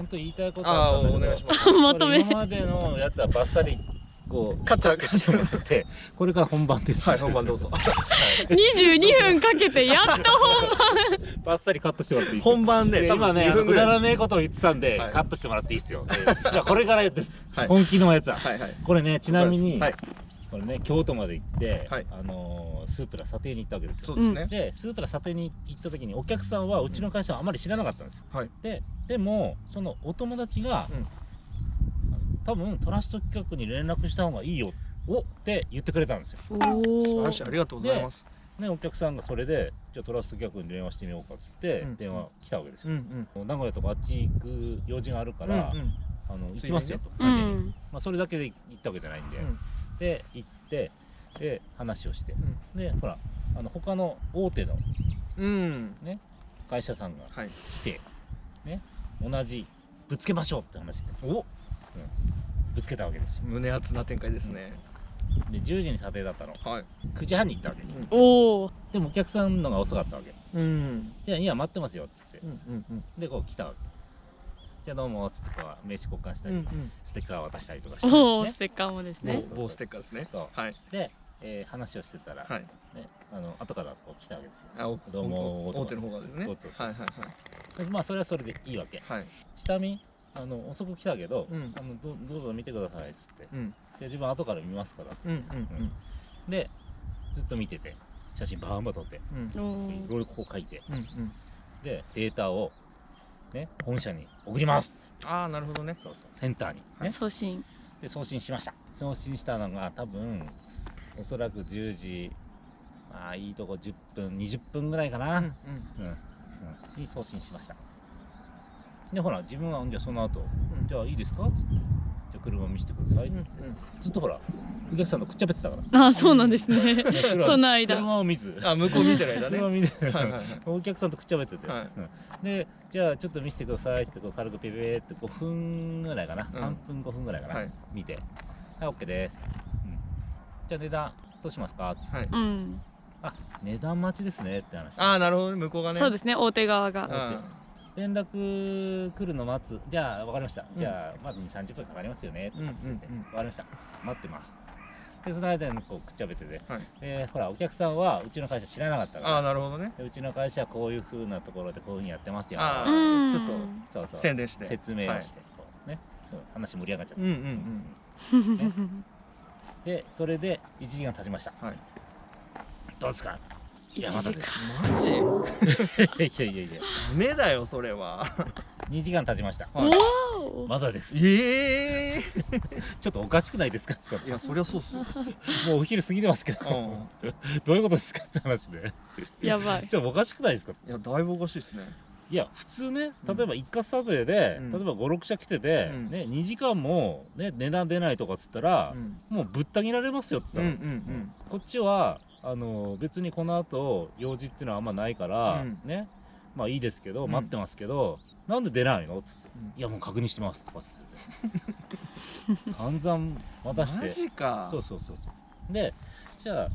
と言いたいことああ、あったんだけど、お願いします。まとめ。今までのやつはバッサリこうカッチャーしてもらって、これから本番です。はい、本番どうぞ。 22分かけてやっと本番。バッサリカットしてもらっていいですか。本番で多分今ね、 2分くだぐらい。らねえことを言ってたんで、はいカットしてもらっていいですよ。じゃあこれからです。はい本気のやつは。はいはい。これね、ちなみに、はい、これね、京都まで行って、はいスープラ査定に行ったわけですよ。そうですね。で、スープラ査定に行った時にお客さんはうちの会社はあまり知らなかったんですよ。はい。でもそのお友達が、多分トラスト企画に連絡した方がいいよって言ってくれたんですよ。素晴おらしい、ありがとうございます。ね、お客さんがそれでじゃあトラスト企画に電話してみようかっつって電話来たわけですよ。名古屋とかあっち行く用事があるから行きますよと、まあそれだけで行ったわけじゃないんで、で行ってで話をして、でほら他の大手のね会社さんが来てね、同じぶつけましょうって話でぶつけたわけですよ。胸熱な展開ですね。で10時に査定だったの。はい。 9時半に行ったわけ。おお。でもお客さんのが遅かったわけ。じゃあいや待ってますよっつって、でこう来たわけ。じゃあどうもっつってこう名刺交換したり、ステッカー渡したりとかして、おお、ステッカーもですね。棒ステッカーですね。そうはい。で、話をしてたら、ね、後からこう来たわけですよ。どうも大手の方がですね。そうそうそう。はいはいはい。まあそれはそれでいいわけ。はい。下見遅く来たけど、どうぞ見てくださいっつって、じゃあ自分後から見ますからっつって、でずっと見てて写真バーンバーン撮って、いろいろこう書いて、でデータをね本社に送りますっつって。ああ、なるほどね。そうそう、センターにね送信。で送信しました。送信したのが多分おそらく10時、まあいいとこ10分20分ぐらいかな、に送信しました。でほら自分はじゃあその後、じゃあいいですかっつって、じゃあ車見せてくださいっつって、ずっとほらお客さんとくっちゃべってたから。ああ、そうなんですね。その間車を見ず、あ、向こう見てる間ね。車見てお客さんとくっちゃべってて、でじゃあちょっと見せてくださいってこう軽くペペーって5分ぐらいかな、3分5分ぐらいかな、見て、はい OK です、じゃあ値段どうしますかって、あ、値段待ちですねって話。ああ、なるほどね、向こうがね。そうですね、大手側が。連絡来るの待つ。じゃあ分かりました。じゃあまず2、30分かかりますよねって言って、分かりました。待ってます。でその間にこうくっちゃべってて、ほらお客さんはうちの会社知らなかったから。ああ、なるほどね。うちの会社はこういう風なところでこういう風にやってますよ。ちょっと宣伝して説明をしてこうね、話盛り上がっちゃった。でそれで1時間経ちました。どうですか。いやまだです。マジ？いやいやダメだよそれは。2時間経ちました。まだです。ちょっとおかしくないですか。いやそりゃそうっすよ。もうお昼過ぎてますけど、どういうことですかって話で。やばい。ちょっとおかしくないですか。いやだいぶおかしいですね。いや普通ね、例えば一括査定で例えば5、6社来ててね、2時間もね値段出ないとかっつったらもうぶった切られますよって言ったら、こっちは別にこの後用事っていうのはあんまないからね、まあいいですけど待ってますけど、なんで出ないのっつって、いやもう確認してますとかっつって散々渡して、マジか。そうでじゃあ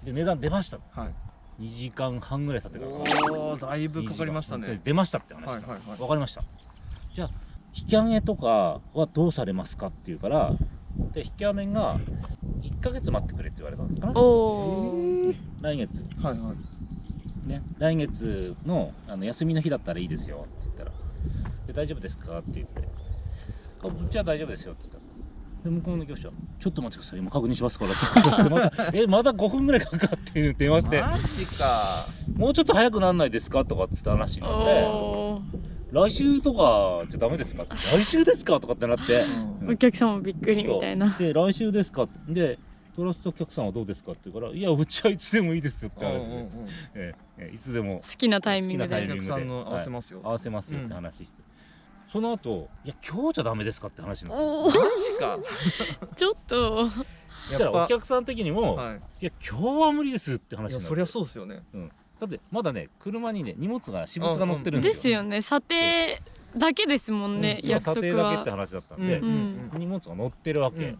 で値段出ました、2時間半ぐらい経ってから、おお、だいぶかかりましたね。出ましたって話。わかりました。じゃあ引き上げとかはどうされますかって言うから、で引き上げが1ヶ月待ってくれって言われたんですかね。来月。ね、来月の休みの日だったらいいですよって言ったら、で大丈夫ですかって言って、うちは大丈夫ですよって言ったら、で向こうの業者、ちょっと待ってください、今確認しますからってまだ5分ぐらいかかって電話して、マジか。もうちょっと早くなんないですかとかって話になって、来週とかじゃダメですかって、来週ですかとかってなって、お客さんもびっくりみたいな。で来週ですかってで、トラストお客さんはどうですかって言うから、いやうちはいつでもいいですよって話で、いつでも好きなタイミングでお客さんの合わせますよって話して、その後いや今日じゃダメですかって話になって、マジか。ちょっとじゃあお客さん的にも、いや今日は無理ですって話になって、そりゃそうですよね。だってまだね車にね荷物が私物が乗ってるんですよね。査定だけですもんね、約束は。査定だけって話だったんで、荷物が乗ってるわけで、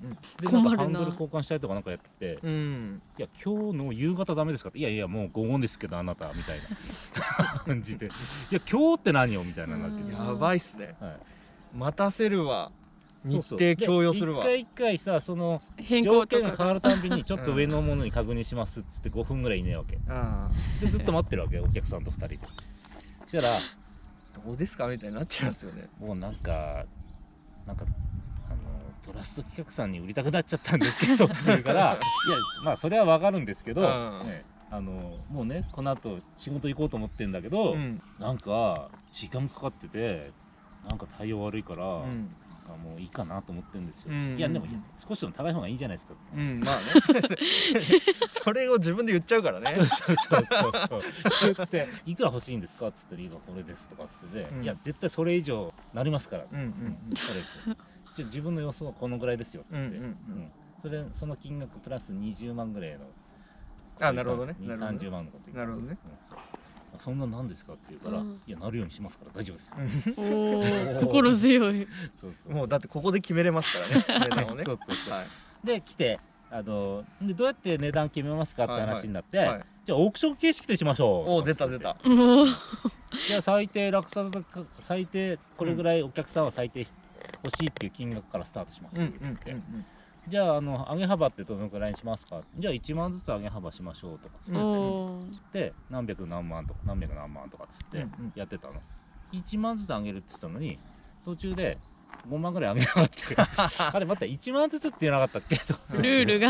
なんかハンドル交換したりとかなんかやってて、いや今日の夕方ダメですかって、いやいやもう午後ですけどあなたみたいな感じで、いや今日って何よみたいな話で、やばいっすね。待たせるわ、日そう程共有するわ。で一回さ、その変条更とか件が変わるたんびにちょっと上のものに確認しますっつって5分ぐらいいねえわけあでずっと待ってるわけお客さんと2人で。そしたらあ、どうですかみたいになっちゃいますよね。もうなんかトラスト企画さんに売りたくなっちゃったんですけどって言うからいやまあそれはわかるんですけど、うんね、もうねこの後仕事行こうと思ってんだけど、うんなんか時間かかっててなんか対応悪いから、うんなんかもういいかなと思ってるんですよ、うんいやでも少しでも高い方がいいじゃないですか、うんまあねそれを自分で言っちゃうからね。そう言って「いくら欲しいんですか?」っつって「今これです」とかっつってて、うんいや絶対それ以上なりますから」うんうんそれじゃあ自分の予想はこのぐらいですよっつって、うんうんうんその金額プラス20万ぐらいのあ、なるほどね。 2、なるほどね30万のこと言ってなるほどね。そうそんな何ですかって言うから、うんいやなるようにしますから大丈夫ですよ、おお心強い。そうそうもうだってここで決めれますからね、値段をね。そうそうそうはいで来てでどうやって値段決めますかって話になって、はい。じゃあオークション形式でしましょうおお、出た出た。もうじゃあ最低落札価最低これぐらいお客さんは最低欲しいっていう金額からスタートしますうんって言って、うんじゃあ上げ幅ってどのくらいにしますか、じゃあ1万ずつ上げ幅しましょうとかつっうんおーて、何百何万とか何百何万とかつってうんうんやってたの、1万ずつ上げるって言ったのに途中で5万ぐらい上げやがってあれ待って1万ずつって言わなかったっけとかルールが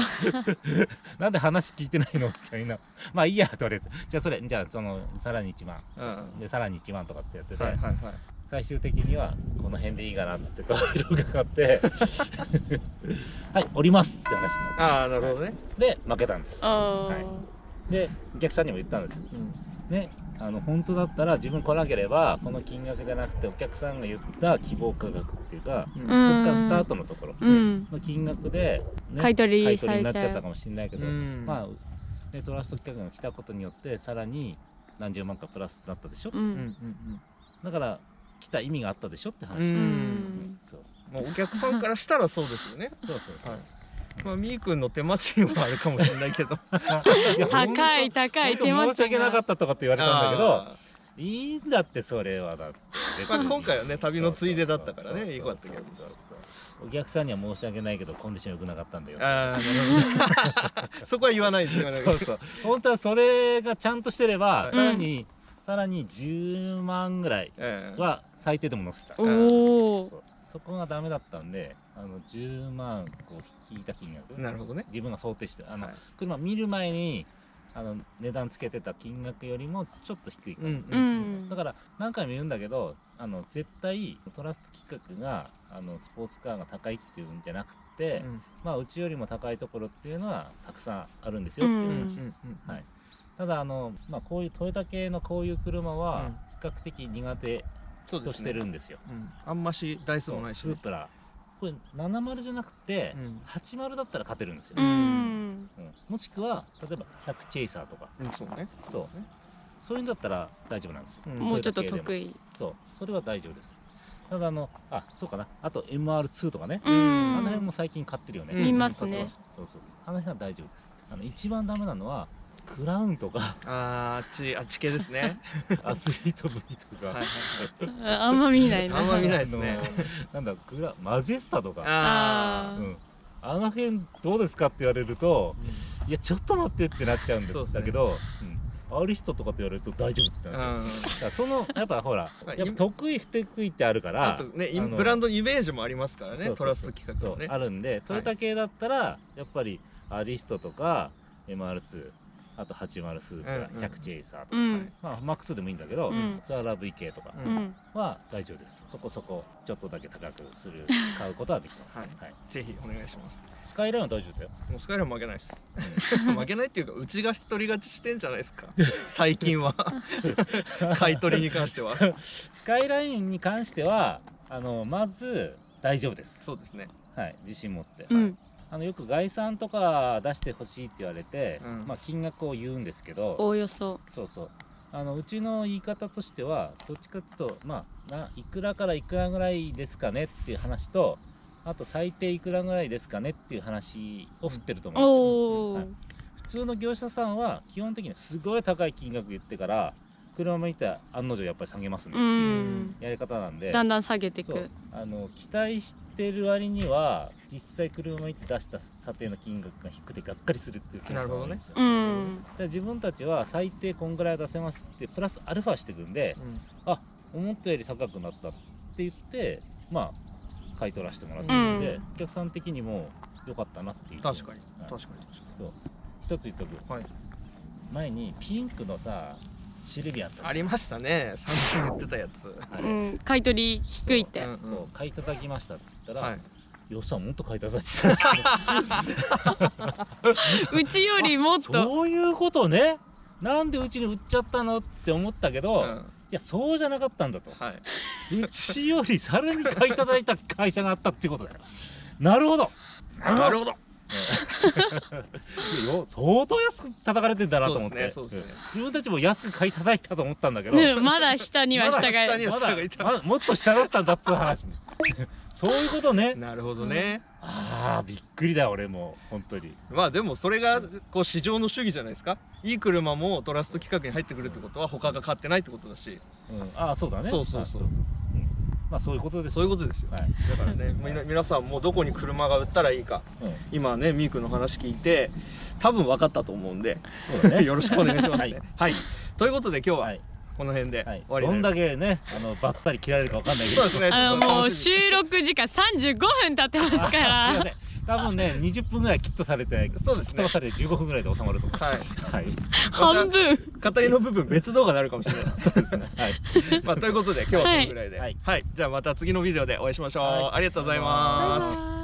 なんで話聞いてないのみたいなまあいいやと言われてじゃあそのさらに1万、うんでさらに1万とかってやってて、はいはいはい。最終的にはこの辺でいいかなっつって顔色がかかってはい降りますって話になってああ、なるほどね。で負けたんですあでお客さんにも言ったんですうんね本当だったら自分来なければこの金額じゃなくてお客さんが言った希望価格っていうか、うんそこからスタートのところうんの金額で、ね、買い取り買い取されちゃうりになっちゃったかもしれないけど、うんまあでトラスト企画が来たことによってさらに何十万かプラスになったでしょ、ううんんだから来た意味があったでしょって話、ううんんそうもうお客さんからしたらそうですよね。そうそうはいまあ、みーくんの手間賃はあるかもしれないけど。いや高い高い手間申し訳なかったとかって言われたんだけどあいいんだってそれはだって別にまあ今回はね旅のついでだったからねそうそういい子だったけどそうそうお客さんには申し訳ないけどコンディション良くなかったんだよーあー、なるほど。そこは言わないで言わないで。そうそう本当はそれがちゃんとしてれば、はいさらに10万ぐらいええは最低でも載せた、おおそこがダメだったんで10万こう引いた金額なるほどね。自分が想定してはい車見る前に値段つけてた金額よりもちょっと低いから、うんうんだから何回も言うんだけど絶対トラスト企画がスポーツカーが高いっていうんじゃなくて、まあうちよりも高いところっていうのはたくさんあるんですよっていう話です、はい、ただまあこういうトヨタ系のこういう車は比較的苦手としてそうですね。るんですよ、あんまし台数そうもないしね。スープラこれ70じゃなくて、うん80だったら勝てるんですよ、うんうんもしくは例えば100チェイサーとかそうね。そうそういうんだったら大丈夫なんですよ、うんもうちょっと得意そうそれは大丈夫ですただそうかなあと MR2 とかね、うんあの辺も最近買ってるよね、見ますねそうあの辺は大丈夫です一番ダメなのはクラウンとかあっち系ですね。アスリート V とか、はいはいあんま見ないなあんま見ないですねなんだマジェスタとかああの辺どうですかって言われるといやちょっと待ってってなっちゃうんそうですねだけど、アリストとかって言われると大丈夫ってなっちゃうだからやっぱほらまあやっぱ得意不得意ってあるからあとねあのブランドイメージもありますからねそうそうそうトラスト企画そうのね。あるんでトヨタ系だったらやっぱりアリストとか MR2 あと80スープラ、うんうん100チェイサーとか、うんまあマックスでもいいんだけど、うんツアラ VK とかううんは大丈夫ですそこそこちょっとだけ高くする買うことはできます、はいぜひお願いします。スカイラインは大丈夫だよもうスカイライン負けないです。負けないっていうかうちが一人勝ちしてんじゃないですか。最近は買い取りに関しては。スカイラインに関してはまず大丈夫ですそうですね。はい自信持って、うんよく概算とか出してほしいって言われて、うんまあ金額を言うんですけどおおよそそうそううちの言い方としてはどっちかっていうとまあいくらからいくらぐらいですかねっていう話とあと最低いくらぐらいですかねっていう話を振ってると思うんですよ、おおはい普通の業者さんは基本的にすごい高い金額言ってから車もいたら案の定やっぱり下げますね、やり方なんで、だんだん下げていそうく。期待してる割には実際車いて出した査定の金額が低くてがっかりするっていうケースが多いんですよ。で自分たちは最低こんぐらい出せますってプラスアルファしていくんで、思ったより高くなったって言って買い取らせてもらってるんで、お客さん的にも良かったなっていう。確かにはい確かに。そう一つ言っとく、前にピンクのさシルビアンありましたね、3分言ってたやつ。買い取り低いって。そう買い叩きましたって言ったら、はいよっさんもっと買い叩いてたんですよ。うちよりもっと。そういうことね。なんでうちに売っちゃったのって思ったけど、いやそうじゃなかったんだと。うちよりさらに買い叩いた会社があったっていうことだよ。なるほど。なるほど。相当安く叩かれてんだなと思って、自分たちも安く買い叩いたと思ったんだけど、まだ下には下がいる。もっと下だったんだっていう話。そういうことね。なるほどね。びっくりだ俺も本当に。まあでもそれがこう市場の主義じゃないですか。いい車もトラスト規格に入ってくるってことは他が買ってないってことだし。そうだね。そう。そういうことです。そういうことですよ。だからね、皆さんもどこに車が売ったらいいか、今ねみーくんの話聞いて多分分かったと思うんで、よろしくお願いしますね。はい。ということで今日はこの辺で終わりです。どんだけねバッサリ切られるか分かんないけど。そうですね。もう収録時間35分経ってますから。多分ね20分ぐらいキットされて、そうですね。飛ばされて15分ぐらいで収まると思う。半分。語りの部分別動画になるかもしれない。そうですね。まあということで今日はこのぐらいで、はい。じゃあまた次のビデオでお会いしましょう。ありがとうございます。